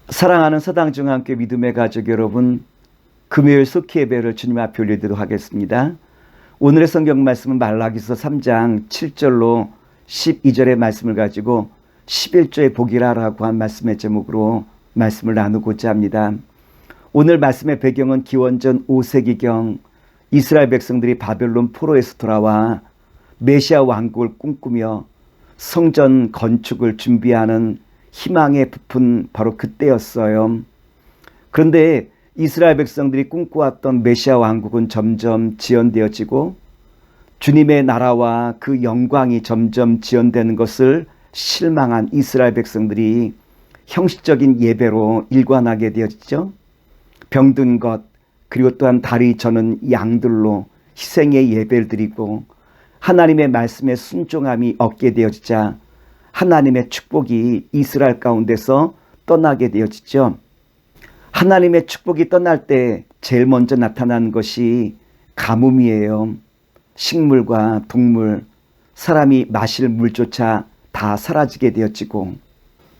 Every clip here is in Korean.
사랑하는 서당중앙교회 믿음의 가족 여러분, 금요일 속히 예배를 주님 앞에 올리도록 하겠습니다. 오늘의 성경 말씀은 말라기서 3장 7절로 12절의 말씀을 가지고 11조의 복이라라고 한 말씀의 제목으로 말씀을 나누고자 합니다. 오늘 말씀의 배경은 기원전 5세기경 이스라엘 백성들이 바벨론 포로에서 돌아와 메시아 왕국을 꿈꾸며 성전 건축을 준비하는 희망의 부푼 바로 그때였어요. 그런데 이스라엘 백성들이 꿈꿔왔던 메시아 왕국은 점점 지연되어지고 주님의 나라와 그 영광이 점점 지연되는 것을 실망한 이스라엘 백성들이 형식적인 예배로 일관하게 되었죠. 병든 것 그리고 또한 다리 저는 양들로 희생의 예배를 드리고 하나님의 말씀에 순종함이 없게 되어지자 하나님의 축복이 이스라엘 가운데서 떠나게 되어지죠. 하나님의 축복이 떠날 때 제일 먼저 나타나는 것이 가뭄이에요. 식물과 동물, 사람이 마실 물조차 다 사라지게 되어지고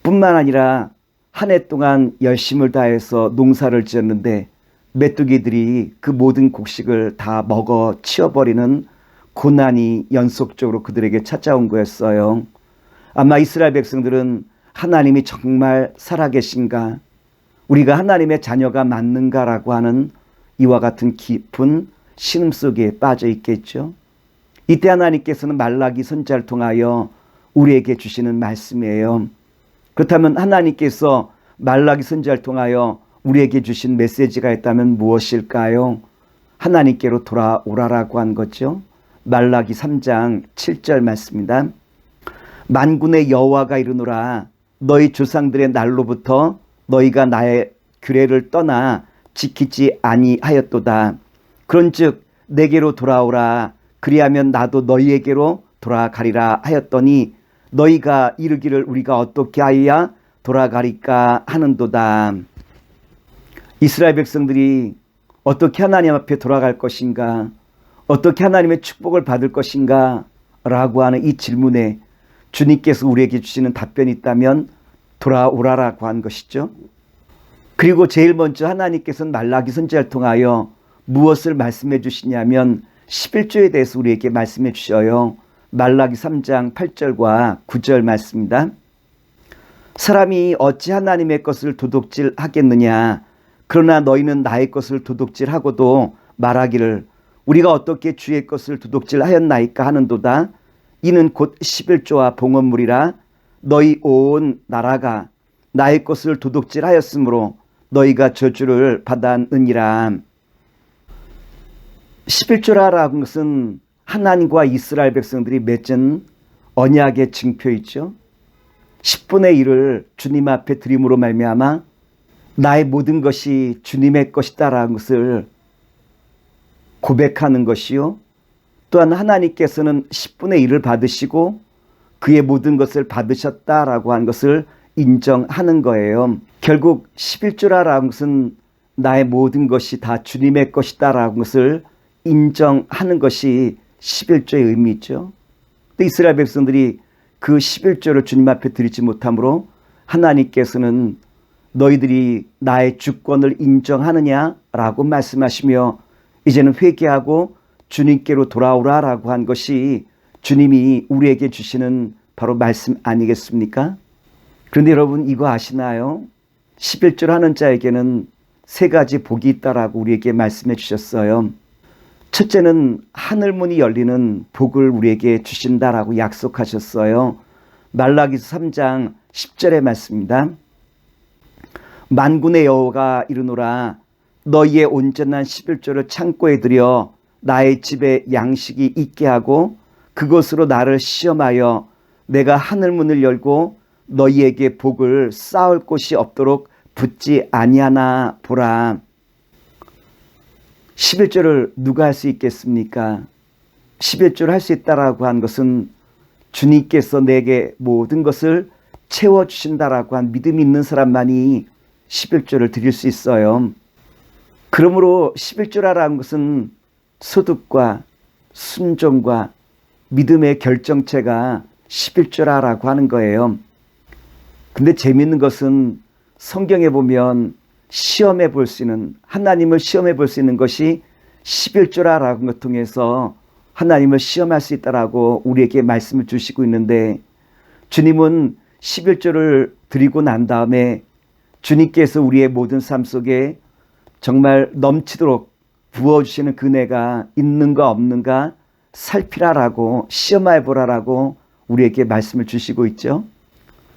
뿐만 아니라 한 해 동안 열심을 다해서 농사를 지었는데 메뚜기들이 그 모든 곡식을 다 먹어 치워버리는 고난이 연속적으로 그들에게 찾아온 거였어요. 아마 이스라엘 백성들은 하나님이 정말 살아계신가, 우리가 하나님의 자녀가 맞는가라고 하는 이와 같은 깊은 신음 속에 빠져 있겠죠. 이때 하나님께서는 말라기 선지자를 통하여 우리에게 주시는 말씀이에요. 그렇다면 하나님께서 말라기 선지자를 통하여 우리에게 주신 메시지가 있다면 무엇일까요? 하나님께로 돌아오라라고 한 거죠. 말라기 3장 7절 말씀입니다. 만군의 여호와가 이르노라, 너희 조상들의 날로부터 너희가 나의 규례를 떠나 지키지 아니하였도다. 그런즉 내게로 돌아오라, 그리하면 나도 너희에게로 돌아가리라 하였더니 너희가 이르기를 우리가 어떻게 하여야 돌아가리까 하는도다. 이스라엘 백성들이 어떻게 하나님 앞에 돌아갈 것인가, 어떻게 하나님의 축복을 받을 것인가 라고 하는 이 질문에 주님께서 우리에게 주시는 답변이 있다면 돌아오라라고 한 것이죠. 그리고 제일 먼저 하나님께서는 말라기 선지자를 통하여 무엇을 말씀해 주시냐면 11조에 대해서 우리에게 말씀해 주셔요. 말라기 3장 8절과 9절 말씀입니다. 사람이 어찌 하나님의 것을 도둑질하겠느냐, 그러나 너희는 나의 것을 도둑질하고도 말하기를 우리가 어떻게 주의 것을 도둑질하였나이까 하는도다. 이는 곧 11조와 봉헌물이라. 너희 온 나라가 나의 것을 도둑질하였으므로 너희가 저주를 받았느니라. 11조라는 것은 하나님과 이스라엘 백성들이 맺은 언약의 증표이죠. 10분의 1을 주님 앞에 드림으로 말미암아 나의 모든 것이 주님의 것이다라는 것을 고백하는 것이요, 또한 하나님께서는 10분의 1을 받으시고 그의 모든 것을 받으셨다라고 하는 것을 인정하는 거예요. 결국 11조라는 것은 나의 모든 것이 다 주님의 것이다라는 것을 인정하는 것이 11조의 의미죠. 근데 이스라엘 백성들이 그 11조를 주님 앞에 드리지 못함으로 하나님께서는 너희들이 나의 주권을 인정하느냐라고 말씀하시며 이제는 회개하고 주님께로 돌아오라라고 한 것이 주님이 우리에게 주시는 바로 말씀 아니겠습니까? 그런데 여러분 이거 아시나요? 11조를 하는 자에게는 세 가지 복이 있다라고 우리에게 말씀해 주셨어요. 첫째는 하늘문이 열리는 복을 우리에게 주신다라고 약속하셨어요. 말라기서 3장 10절의 말씀입니다. 만군의 여호와가 이르노라, 너희의 온전한 11조를 창고에 들여 나의 집에 양식이 있게 하고 그것으로 나를 시험하여 내가 하늘문을 열고 너희에게 복을 쌓을 곳이 없도록 붙지 아니하나 보라. 11조를 누가 할 수 있겠습니까? 11조를 할 수 있다라고 한 것은 주님께서 내게 모든 것을 채워주신다라고 한 믿음이 있는 사람만이 11조를 드릴 수 있어요. 그러므로 11조라는 것은 소득과 순종과 믿음의 결정체가 11조라고 하는 거예요. 근데 재미있는 것은 성경에 보면 시험해 볼 수 있는, 하나님을 시험해 볼 수 있는 것이 11조라라는 것 통해서 하나님을 시험할 수 있다라고 우리에게 말씀을 주시고 있는데, 주님은 11조를 드리고 난 다음에 주님께서 우리의 모든 삶 속에 정말 넘치도록 부어주시는 그 은혜가 있는가 없는가 살피라라고, 시험해 보라라고 우리에게 말씀을 주시고 있죠.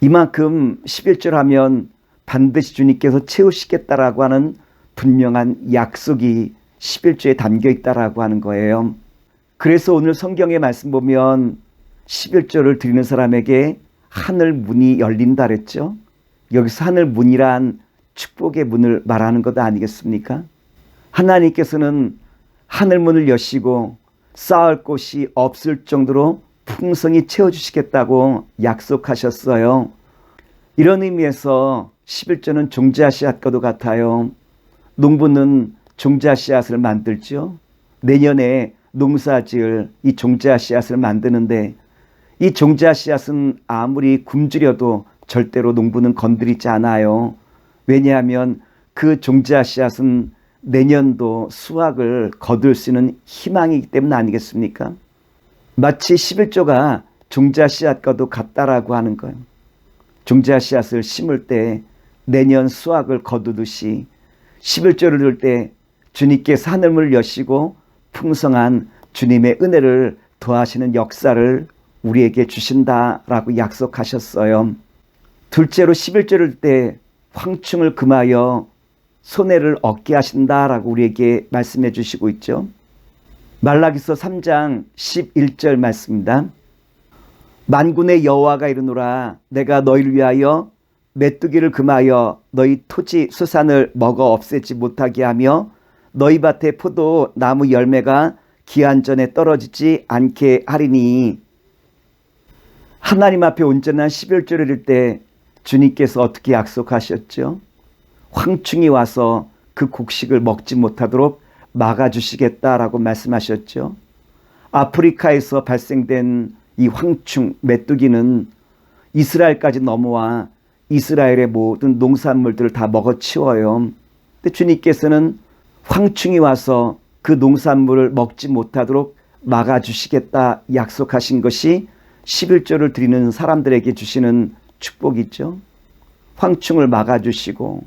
이만큼 11절 하면 반드시 주님께서 채우시겠다라고 하는 분명한 약속이 11조에 담겨 있다라고 하는 거예요. 그래서 오늘 성경의 말씀 보면 11조를 드리는 사람에게 하늘 문이 열린다 그랬죠. 여기서 하늘 문이란 축복의 문을 말하는 것 아니겠습니까? 하나님께서는 하늘 문을 여시고 쌓을 곳이 없을 정도로 풍성히 채워주시겠다고 약속하셨어요. 이런 의미에서 11조는 종자 씨앗과도 같아요. 농부는 종자 씨앗을 만들죠. 내년에 농사지을 이 종자 씨앗을 만드는데, 이 종자 씨앗은 아무리 굶주려도 절대로 농부는 건드리지 않아요. 왜냐하면 그 종자 씨앗은 내년도 수확을 거둘 수 있는 희망이기 때문 아니겠습니까? 마치 11조가 종자 씨앗과도 같다라고 하는 거예요. 종자 씨앗을 심을 때 내년 수확을 거두듯이 11조를 들 때 주님께서 하늘문을 여시고 풍성한 주님의 은혜를 더하시는 역사를 우리에게 주신다라고 약속하셨어요. 둘째로 11조를 들 때 황충을 금하여 손해를 얻게 하신다라고 우리에게 말씀해 주시고 있죠. 말라기서 3장 11절 말씀입니다. 만군의 여호와가 이르노라, 내가 너희를 위하여 메뚜기를 금하여 너희 토지 수산을 먹어 없애지 못하게 하며 너희 밭의 포도 나무 열매가 기한 전에 떨어지지 않게 하리니. 하나님 앞에 온전한 11조를 드릴 때 주님께서 어떻게 약속하셨죠? 황충이 와서 그 곡식을 먹지 못하도록 막아주시겠다라고 말씀하셨죠. 아프리카에서 발생된 이 황충, 메뚜기는 이스라엘까지 넘어와 이스라엘의 모든 농산물들을 다 먹어치워요. 근데 주님께서는 황충이 와서 그 농산물을 먹지 못하도록 막아주시겠다 약속하신 것이 11조를 드리는 사람들에게 주시는 축복이죠. 황충을 막아주시고,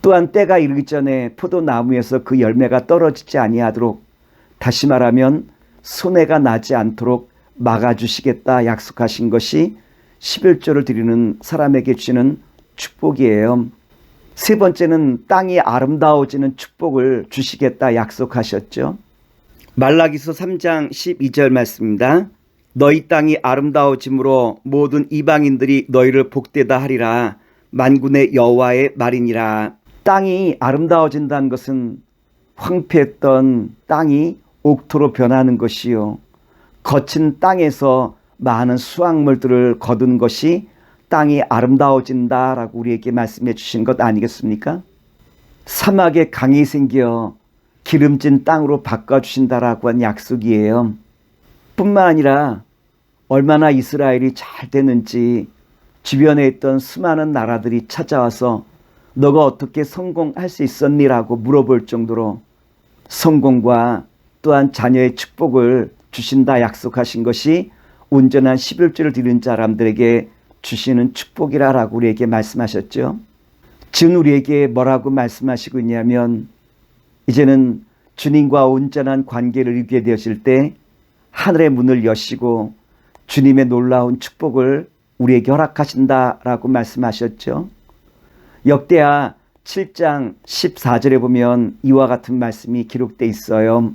또한 때가 이르기 전에 포도나무에서 그 열매가 떨어지지 아니하도록, 다시 말하면 손해가 나지 않도록 막아주시겠다 약속하신 것이 11조를 드리는 사람에게 주시는 축복이에요. 세 번째는 땅이 아름다워지는 축복을 주시겠다 약속하셨죠. 말라기서 3장 12절 말씀입니다. 너희 땅이 아름다워짐으로 모든 이방인들이 너희를 복되다 하리라. 만군의 여호와의 말이니라. 땅이 아름다워진다는 것은 황폐했던 땅이 옥토로 변하는 것이요, 거친 땅에서 많은 수확물들을 거둔 것이 땅이 아름다워진다라고 우리에게 말씀해 주신 것 아니겠습니까? 사막에 강이 생겨 기름진 땅으로 바꿔주신다라고 한 약속이에요. 뿐만 아니라 얼마나 이스라엘이 잘 되는지 주변에 있던 수많은 나라들이 찾아와서 너가 어떻게 성공할 수 있었니라고 물어볼 정도로 성공과 또한 자녀의 축복을 주신다 약속하신 것이 온전한 11조를 드리는 사람들에게 주시는 축복이라고 우리에게 말씀하셨죠. 지금 우리에게 뭐라고 말씀하시고 있냐면, 이제는 주님과 온전한 관계를 이루게 되었을 때 하늘의 문을 여시고 주님의 놀라운 축복을 우리에게 허락하신다라고 말씀하셨죠. 역대하 7장 14절에 보면 이와 같은 말씀이 기록되어 있어요.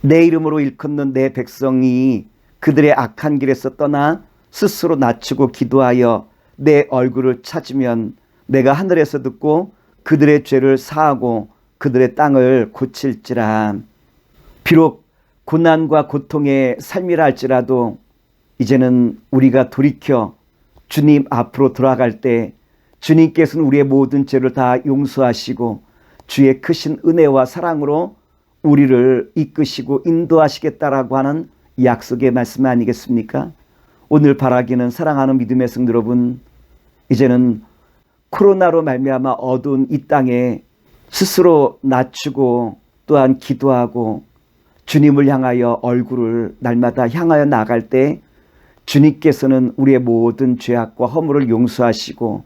내 이름으로 일컫는 내 백성이 그들의 악한 길에서 떠나 스스로 낮추고 기도하여 내 얼굴을 찾으면 내가 하늘에서 듣고 그들의 죄를 사하고 그들의 땅을 고칠지라. 비록 고난과 고통의 삶이라 할지라도 이제는 우리가 돌이켜 주님 앞으로 돌아갈 때 주님께서는 우리의 모든 죄를 다 용서하시고 주의 크신 은혜와 사랑으로 우리를 이끄시고 인도하시겠다라고 하는 약속의 말씀 아니겠습니까? 오늘 바라기는 사랑하는 믿음의 성도 여러분, 이제는 코로나로 말미암아 어두운 이 땅에 스스로 낮추고 또한 기도하고 주님을 향하여 얼굴을 날마다 향하여 나갈 때 주님께서는 우리의 모든 죄악과 허물을 용서하시고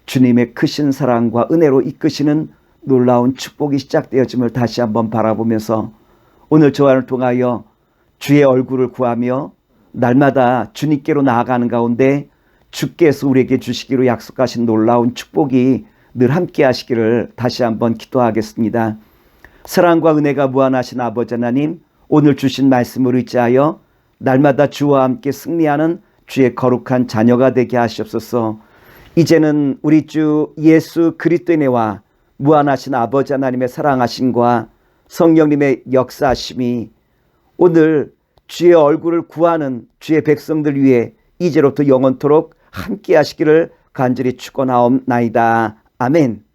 주님의 크신 사랑과 은혜로 이끄시는 놀라운 축복이 시작되어짐을 다시 한번 바라보면서 오늘 저와를 통하여 주의 얼굴을 구하며 날마다 주님께로 나아가는 가운데 주께서 우리에게 주시기로 약속하신 놀라운 축복이 늘 함께 하시기를 다시 한번 기도하겠습니다. 사랑과 은혜가 무한하신 아버지 하나님, 오늘 주신 말씀을 의지하여 날마다 주와 함께 승리하는 주의 거룩한 자녀가 되게 하시옵소서. 이제는 우리 주 예수 그리스도의 은혜와 무한하신 아버지 하나님의 사랑하심과 성령님의 역사하심이 오늘 주의 얼굴을 구하는 주의 백성들 위해 이제로부터 영원토록 함께 하시기를 간절히 축원하옵나이다. 아멘.